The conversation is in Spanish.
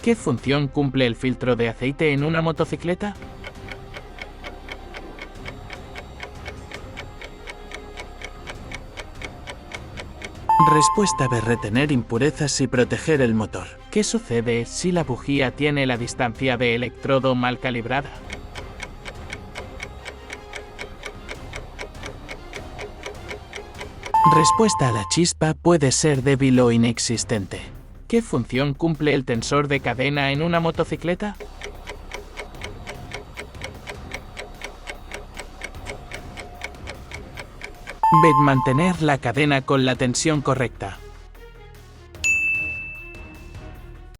¿Qué función cumple el filtro de aceite en una motocicleta? Respuesta B. Retener impurezas y proteger el motor. ¿Qué sucede si la bujía tiene la distancia de electrodo mal calibrada? Respuesta a la chispa puede ser débil o inexistente. ¿Qué función cumple el tensor de cadena en una motocicleta? B. Mantener la cadena con la tensión correcta.